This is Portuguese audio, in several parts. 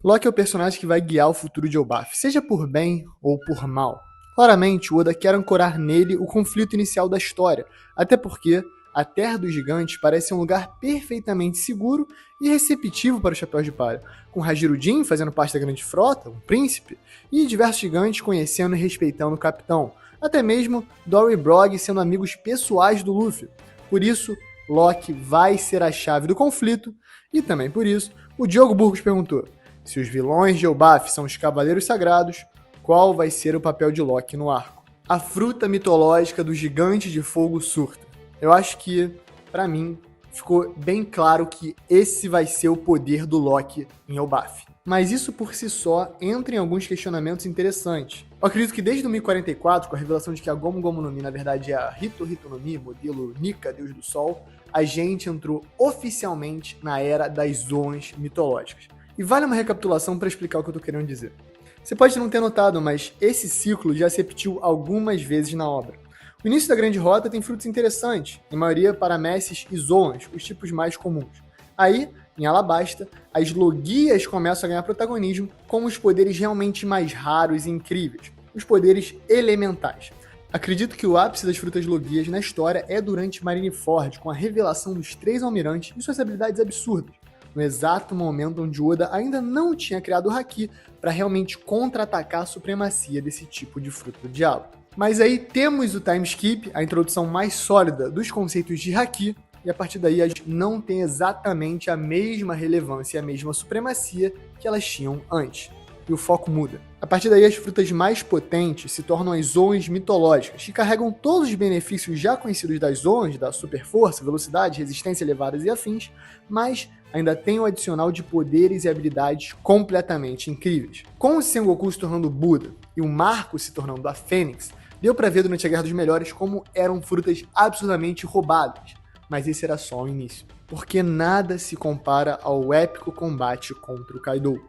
Loki é o personagem que vai guiar o futuro de Elbaf, seja por bem ou por mal. Claramente, o Oda quer ancorar nele o conflito inicial da história, até porque a Terra dos Gigantes parece um lugar perfeitamente seguro e receptivo para os Chapéus de Palha, com Hajirudin fazendo parte da Grande Frota, um príncipe, e diversos gigantes conhecendo e respeitando o capitão, até mesmo Dory e Brog sendo amigos pessoais do Luffy. Por isso, Loki vai ser a chave do conflito, e também por isso, o Diogo Burgos perguntou: se os vilões de Elbaf são os Cavaleiros Sagrados, qual vai ser o papel de Loki no arco? A fruta mitológica do gigante de fogo surta. Eu acho que, pra mim, ficou bem claro que esse vai ser o poder do Loki em Elbaf. Mas isso por si só entra em alguns questionamentos interessantes. Eu acredito que desde 1044, com a revelação de que a Gomu Gomu no Mi na verdade é a Hito Hito no Mi, modelo Nika, Deus do Sol, a gente entrou oficialmente na era das zonas mitológicas. E vale uma recapitulação para explicar o que eu tô querendo dizer. Você pode não ter notado, mas esse ciclo já se repetiu algumas vezes na obra. O início da Grande Rota tem frutos interessantes, em maioria paramécies e zonas, os tipos mais comuns. Aí, em Alabasta, as logias começam a ganhar protagonismo como os poderes realmente mais raros e incríveis, os poderes elementais. Acredito que o ápice das frutas logias na história é durante Marineford, com a revelação dos 3 almirantes e suas habilidades absurdas, no exato momento onde Oda ainda não tinha criado o Haki para realmente contra-atacar a supremacia desse tipo de fruta do diabo. Mas aí temos o time skip, a introdução mais sólida dos conceitos de Haki, e a partir daí elas não têm exatamente a mesma relevância e a mesma supremacia que elas tinham antes. E o foco muda. A partir daí, as frutas mais potentes se tornam as zonas mitológicas, que carregam todos os benefícios já conhecidos das zonas, da super força, velocidade, resistência elevadas e afins, mas ainda tem o adicional de poderes e habilidades completamente incríveis. Com o Sengoku se tornando Buda e o Marco se tornando a Fênix, deu pra ver durante a Guerra dos Melhores como eram frutas absurdamente roubadas, mas esse era só o início. Porque nada se compara ao épico combate contra o Kaido.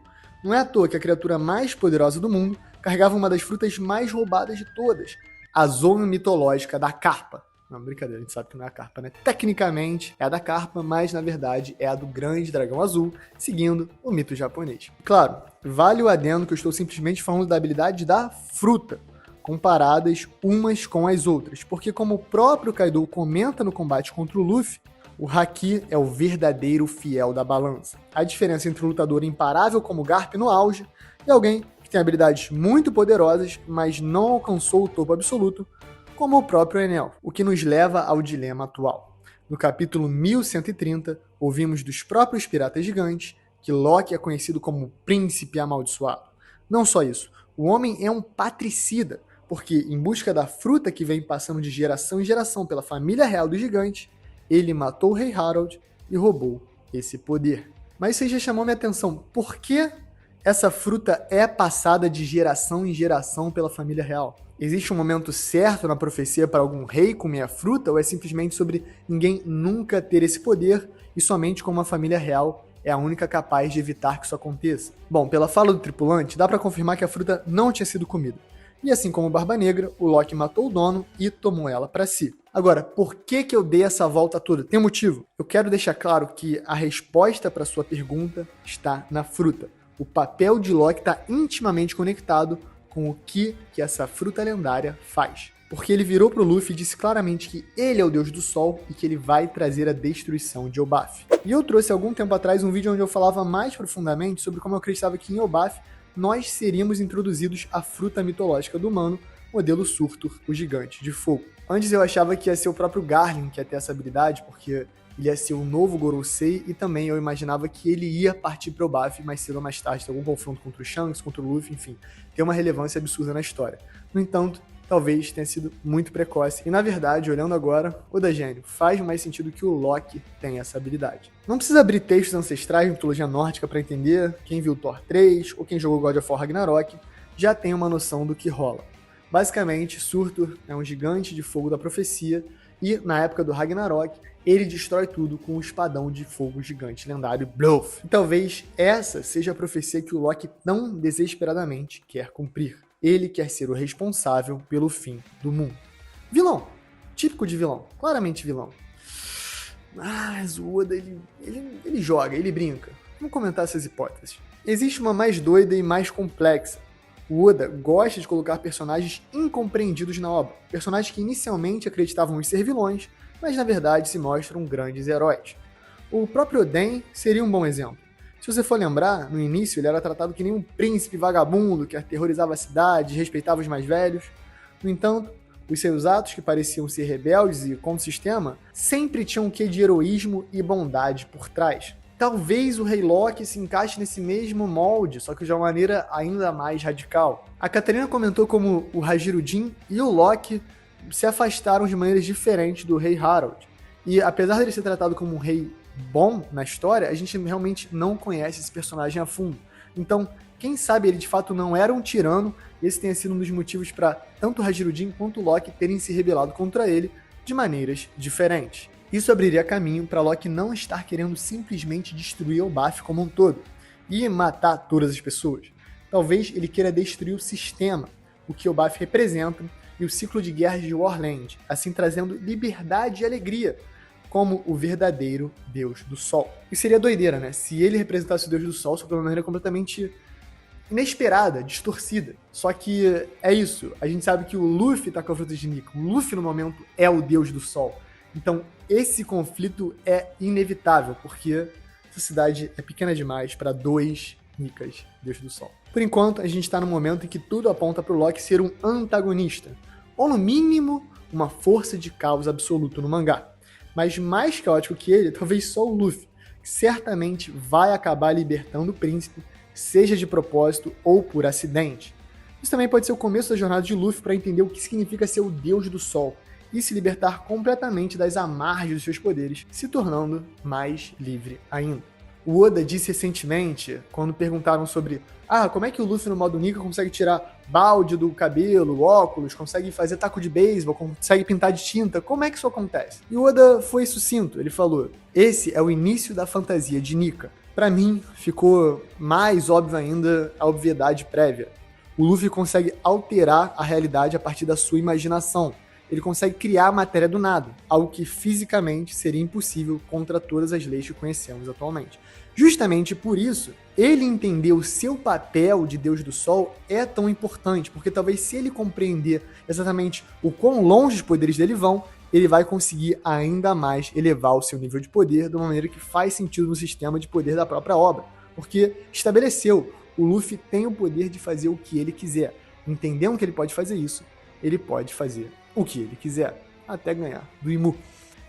Não é à toa que a criatura mais poderosa do mundo carregava uma das frutas mais roubadas de todas, a zona mitológica da carpa. Não, brincadeira, a gente sabe que não é a carpa, né? Tecnicamente é a da carpa, mas na verdade é a do grande dragão azul, seguindo o mito japonês. Claro, vale o adendo que eu estou simplesmente falando da habilidade da fruta, comparadas umas com as outras, porque como o próprio Kaido comenta no combate contra o Luffy, o Haki é o verdadeiro fiel da balança. A diferença entre um lutador imparável como Garp no auge e alguém que tem habilidades muito poderosas, mas não alcançou o topo absoluto, como o próprio Enel, o que nos leva ao dilema atual. No capítulo 1130, ouvimos dos próprios piratas gigantes que Loki é conhecido como Príncipe Amaldiçoado. Não só isso, o homem é um patricida, porque em busca da fruta que vem passando de geração em geração pela família real dos gigantes, ele matou o rei Harold e roubou esse poder. Mas isso aí já chamou minha atenção. Por que essa fruta é passada de geração em geração pela família real? Existe um momento certo na profecia para algum rei comer a fruta, ou é simplesmente sobre ninguém nunca ter esse poder e somente como a família real é a única capaz de evitar que isso aconteça? Bom, pela fala do tripulante, dá para confirmar que a fruta não tinha sido comida. E assim como o Barba Negra, o Loki matou o dono e tomou ela para si. Agora, por que eu dei essa volta toda? Tem um motivo. Eu quero deixar claro que a resposta para sua pergunta está na fruta. O papel de Loki está intimamente conectado com o que essa fruta lendária faz. Porque ele virou pro Luffy e disse claramente que ele é o deus do sol e que ele vai trazer a destruição de Elbaf. E eu trouxe algum tempo atrás um vídeo onde eu falava mais profundamente sobre como eu acreditava que em Elbaf nós seríamos introduzidos à fruta mitológica do humano, modelo Surtur, o gigante de fogo. Antes eu achava que ia ser o próprio Garlin que ia ter essa habilidade, porque ele ia ser o novo Gorosei, e também eu imaginava que ele ia partir para o Elbaf mais cedo ou mais tarde, ter algum confronto contra o Shanks, contra o Luffy, enfim, ter uma relevância absurda na história. No entanto, talvez tenha sido muito precoce, e na verdade, olhando agora, Oda Gênio, faz mais sentido que o Loki tenha essa habilidade. Não precisa abrir textos ancestrais de mitologia nórdica para entender, quem viu Thor 3 ou quem jogou God of War Ragnarok já tem uma noção do que rola. Basicamente, Surtur é um gigante de fogo da profecia e, na época do Ragnarok, ele destrói tudo com o espadão de fogo gigante lendário Bluff. E talvez essa seja a profecia que o Loki tão desesperadamente quer cumprir. Ele quer ser o responsável pelo fim do mundo. Vilão. Típico de vilão. Claramente vilão. Mas o Oda, ele joga, ele brinca. Vamos comentar essas hipóteses. Existe uma mais doida e mais complexa. O Oda gosta de colocar personagens incompreendidos na obra, personagens que inicialmente acreditavam em ser vilões, mas na verdade se mostram grandes heróis. O próprio Oden seria um bom exemplo. Se você for lembrar, no início ele era tratado que nem um príncipe vagabundo que aterrorizava a cidade, respeitava os mais velhos. No entanto, os seus atos, que pareciam ser rebeldes e contra o sistema, sempre tinham um quê de heroísmo e bondade por trás. Talvez o Rei Loki se encaixe nesse mesmo molde, só que de uma maneira ainda mais radical. A Catarina comentou como o Hajirudin e o Loki se afastaram de maneiras diferentes do Rei Harold. E apesar dele ser tratado como um rei bom na história, a gente realmente não conhece esse personagem a fundo. Então, quem sabe ele de fato não era um tirano, e esse tenha sido um dos motivos para tanto o Hajirudin quanto o Loki terem se rebelado contra ele de maneiras diferentes. Isso abriria caminho para Loki não estar querendo simplesmente destruir o Baf como um todo e matar todas as pessoas. Talvez ele queira destruir o sistema, o que o Baf representa, e o ciclo de guerras de Warland, assim trazendo liberdade e alegria, como o verdadeiro Deus do Sol. E seria doideira, né? Se ele representasse o Deus do Sol, só de uma maneira completamente inesperada, distorcida. Só que é isso, a gente sabe que o Luffy tá com a fruta de Nika. O Luffy, no momento, é o Deus do Sol. Então, esse conflito é inevitável, porque essa cidade é pequena demais para 2 Nikas, Deus do Sol. Por enquanto, a gente está no momento em que tudo aponta para o Loki ser um antagonista, ou no mínimo, uma força de caos absoluto no mangá. Mas mais caótico que ele, talvez só o Luffy, que certamente vai acabar libertando o príncipe, seja de propósito ou por acidente. Isso também pode ser o começo da jornada de Luffy para entender o que significa ser o Deus do Sol e se libertar completamente das amarras dos seus poderes, se tornando mais livre ainda. O Oda disse recentemente, quando perguntaram sobre como é que o Luffy no modo Nika consegue tirar balde do cabelo, óculos, consegue fazer taco de beisebol, consegue pintar de tinta, como é que isso acontece? E o Oda foi sucinto, ele falou, esse é o início da fantasia de Nika. Para mim, ficou mais óbvio ainda a obviedade prévia. O Luffy consegue alterar a realidade a partir da sua imaginação. Ele consegue criar a matéria do nada, algo que fisicamente seria impossível contra todas as leis que conhecemos atualmente. Justamente por isso, ele entender o seu papel de Deus do Sol é tão importante, porque talvez se ele compreender exatamente o quão longe os poderes dele vão, ele vai conseguir ainda mais elevar o seu nível de poder de uma maneira que faz sentido no sistema de poder da própria obra, porque estabeleceu, o Luffy tem o poder de fazer o que ele quiser. Entendendo que ele pode fazer isso, ele pode fazer o que ele quiser, até ganhar do Imu.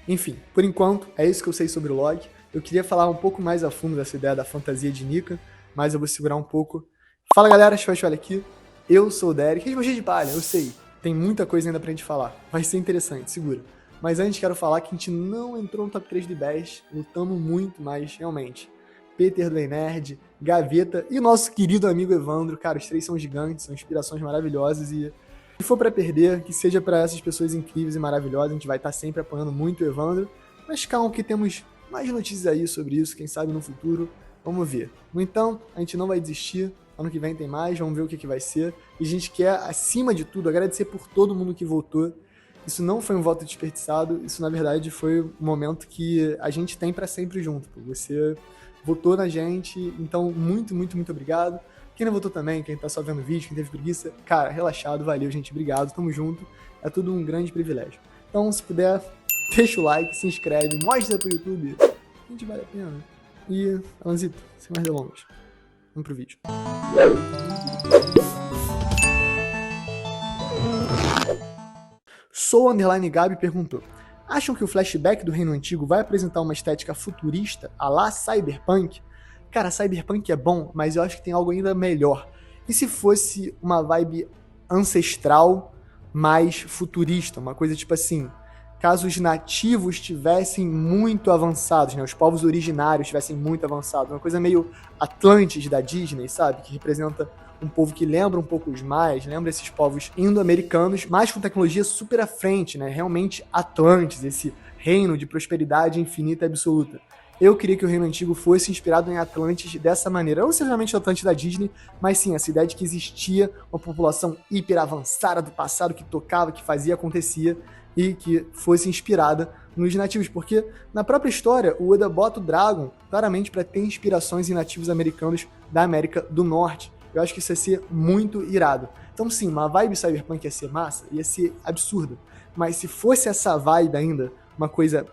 Enfim, por enquanto, é isso que eu sei sobre o Loki. Eu queria falar um pouco mais a fundo dessa ideia da fantasia de Nika, mas eu vou segurar um pouco. Fala galera, olha aqui. Eu sou o Derek, respondi de palha, eu sei. Tem muita coisa ainda pra gente falar. Vai ser interessante, segura. Mas antes quero falar que a gente não entrou no top 3 de Best, lutamos muito, mas realmente. Peter do Nerd, Gaveta e nosso querido amigo Evandro. Cara, os 3 são gigantes, são inspirações maravilhosas e se for pra perder, que seja pra essas pessoas incríveis e maravilhosas, a gente vai estar sempre apoiando muito o Evandro. Mas calma que temos mais notícias aí sobre isso, quem sabe no futuro, vamos ver. No entanto, a gente não vai desistir, ano que vem tem mais, vamos ver o que vai ser. E a gente quer, acima de tudo, agradecer por todo mundo que votou. Isso não foi um voto desperdiçado, isso na verdade foi um momento que a gente tem pra sempre junto. Você votou na gente, então muito, muito, muito obrigado. Quem não votou também, quem tá só vendo o vídeo, quem teve preguiça, cara, relaxado, valeu, gente, obrigado, tamo junto. É tudo um grande privilégio. Então, se puder, deixa o like, se inscreve, mostra pro YouTube. A gente vale a pena. E, Alanzito, sem mais delongas, vamos pro vídeo. Sou_Gabi perguntou: acham que o flashback do Reino Antigo vai apresentar uma estética futurista à la Cyberpunk? Cara, Cyberpunk é bom, mas eu acho que tem algo ainda melhor. E se fosse uma vibe ancestral, mais futurista? Uma coisa tipo assim, caso os nativos estivessem muito avançados, né? Os povos originários estivessem muito avançados. Uma coisa meio Atlantis da Disney, sabe? Que representa um povo que lembra um pouco os maias, lembra esses povos indo-americanos, mas com tecnologia super à frente, né? Realmente Atlantis, esse reino de prosperidade infinita e absoluta. Eu queria que o Reino Antigo fosse inspirado em Atlantis dessa maneira. Não necessariamente Atlantis da Disney, mas sim essa ideia de que existia uma população hiper avançada do passado que tocava, que fazia, acontecia. e que fosse inspirada nos nativos, porque na própria história o Oda bota o Dragon claramente para ter inspirações em nativos americanos da América do Norte. Eu acho que isso ia ser muito irado. Então sim, uma vibe cyberpunk ia ser massa, ia ser absurda. Mas se fosse essa vibe ainda, uma coisa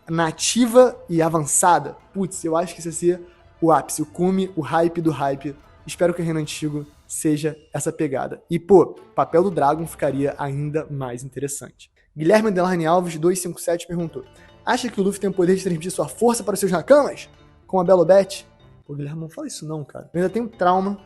nativa e avançada, putz, eu acho que isso ia ser o ápice, o cume, o hype do hype. Espero que o Reino Antigo seja essa pegada. E, pô, o papel do Dragon ficaria ainda mais interessante. Guilherme Delarne Alves, 257, perguntou: acha que o Luffy tem o poder de transmitir sua força para seus Nakamas? Com a Belo Bet? Pô, Guilherme, não fala isso não, cara. Eu ainda tenho trauma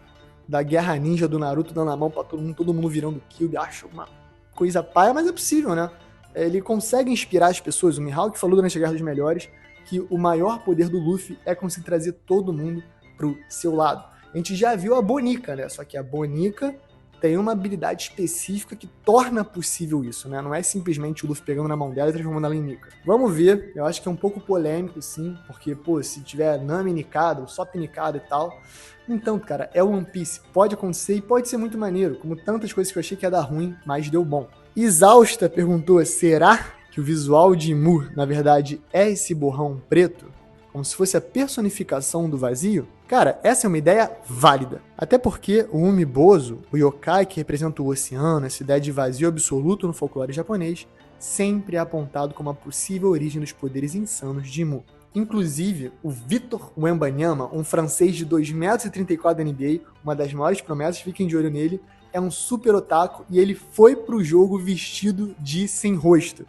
da guerra ninja do Naruto dando a mão pra todo mundo virando Kyuubi. Acho uma coisa paia, mas é possível, né? Ele consegue inspirar as pessoas. O Mihawk falou durante a Guerra dos Melhores que o maior poder do Luffy é conseguir trazer todo mundo pro seu lado. A gente já viu a Bonica, né? Só que a Bonica tem uma habilidade específica que torna possível isso, né? Não é simplesmente o Luffy pegando na mão dela e transformando ela em Nika. Vamos ver, eu acho que é um pouco polêmico, sim, porque, pô, se tiver Nami nicado, Sop nicado e tal... Então, cara, é One Piece, pode acontecer e pode ser muito maneiro, como tantas coisas que eu achei que ia dar ruim, mas deu bom. Exausta perguntou, será que o visual de Imu, na verdade, é esse borrão preto? Como se fosse a personificação do vazio? Cara, essa é uma ideia válida. Até porque o Umibozu, o yokai que representa o oceano, essa ideia de vazio absoluto no folclore japonês, sempre é apontado como a possível origem dos poderes insanos de Imu. Inclusive, o Vitor Wembanyama, um francês de 2,34 m da NBA, uma das maiores promessas, fiquem de olho nele, é um super otaku e ele foi pro jogo vestido de sem rosto.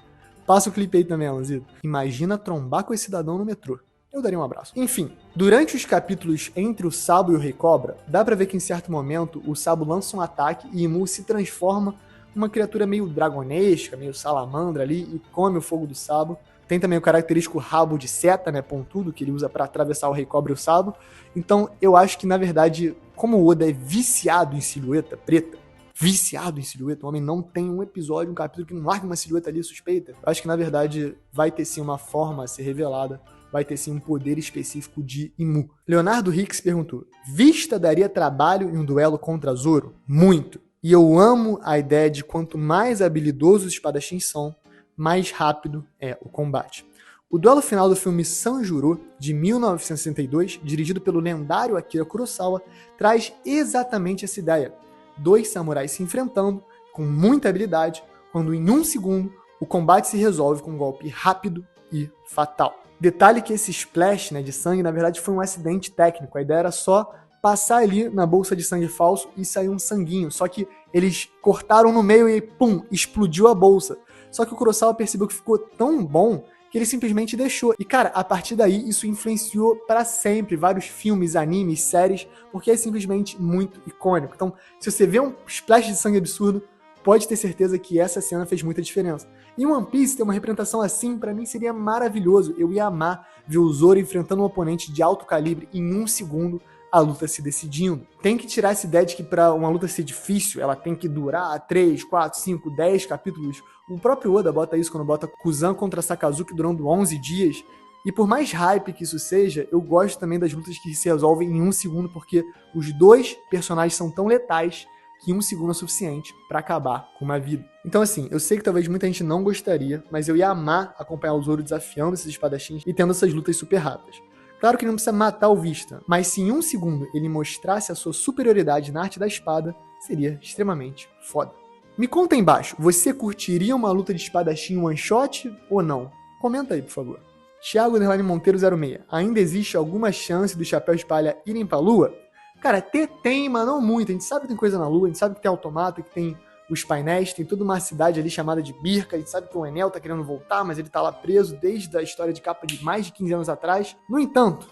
Passa o clipe aí também, Alanzito. Imagina trombar com esse cidadão no metrô. Eu daria um abraço. Enfim, durante os capítulos entre o Sabo e o Rei Cobra, dá pra ver que em certo momento o Sabo lança um ataque e Imu se transforma numa criatura meio dragonesca, meio salamandra ali e come o fogo do Sabo. Tem também o característico rabo de seta, né, pontudo, que ele usa pra atravessar o Rei Cobra e o Sabo. Então eu acho que, na verdade, como o Oda é viciado em silhueta preta, o homem não tem um episódio, um capítulo que não larga uma silhueta ali suspeita. Eu acho que, na verdade, vai ter sim uma forma a ser revelada, vai ter sim um poder específico de Imu. Leonardo Hicks perguntou: Vista daria trabalho em um duelo contra Zoro? Muito. E eu amo a ideia de quanto mais habilidosos os espadachins são, mais rápido é o combate. O duelo final do filme Sanjuro, de 1962, dirigido pelo lendário Akira Kurosawa, traz exatamente essa ideia. 2 samurais se enfrentando, com muita habilidade, quando em 1 segundo o combate se resolve com um golpe rápido e fatal. Detalhe que esse splash, né, de sangue, na verdade foi um acidente técnico. A ideia era só passar ali na bolsa de sangue falso e sair um sanguinho. Só que eles cortaram no meio e, pum, explodiu a bolsa. Só que o Kurosawa percebeu que ficou tão bom que ele simplesmente deixou. E, cara, a partir daí, isso influenciou para sempre vários filmes, animes, séries, porque é simplesmente muito icônico. Então, se você vê um splash de sangue absurdo, pode ter certeza que essa cena fez muita diferença. E One Piece ter uma representação assim, pra mim seria maravilhoso. Eu ia amar ver o Zoro enfrentando um oponente de alto calibre em 1 segundo, a luta se decidindo. Tem que tirar essa ideia de que pra uma luta ser difícil, ela tem que durar 3, 4, 5, 10 capítulos. O próprio Oda bota isso quando bota Kuzan contra Sakazuki durando 11 dias. E por mais hype que isso seja, eu gosto também das lutas que se resolvem em 1 segundo, porque os dois personagens são tão letais que 1 segundo é suficiente pra acabar com uma vida. Então assim, eu sei que talvez muita gente não gostaria, mas eu ia amar acompanhar o Zoro desafiando esses espadachins e tendo essas lutas super rápidas. Claro que ele não precisa matar o Vista, mas se em 1 segundo ele mostrasse a sua superioridade na arte da espada, seria extremamente foda. Me conta aí embaixo, você curtiria uma luta de espadachim one shot ou não? Comenta aí, por favor. Thiago Monteiro 06, ainda existe alguma chance do Chapéu de Palha irem pra Lua? Cara, tem, mas não muito. A gente sabe que tem coisa na Lua, a gente sabe que tem automata, que tem os painéis, tem toda uma cidade ali chamada de Birka, a gente sabe que o Enel tá querendo voltar, mas ele tá lá preso desde a história de capa de mais de 15 anos atrás. No entanto,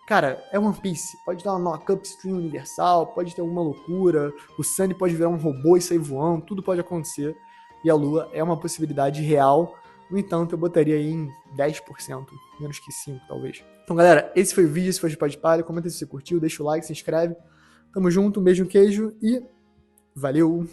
cara, é One Piece, pode dar uma knock-up stream universal, pode ter alguma loucura, o Sunny pode virar um robô e sair voando, tudo pode acontecer, e a Lua é uma possibilidade real. No entanto, eu botaria aí em 10%, menos que 5%, talvez. Então, galera, esse foi o vídeo, esse foi o Chapéu de Palha, comenta se você curtiu, deixa o like, se inscreve. Tamo junto, um beijo, um queijo e valeu!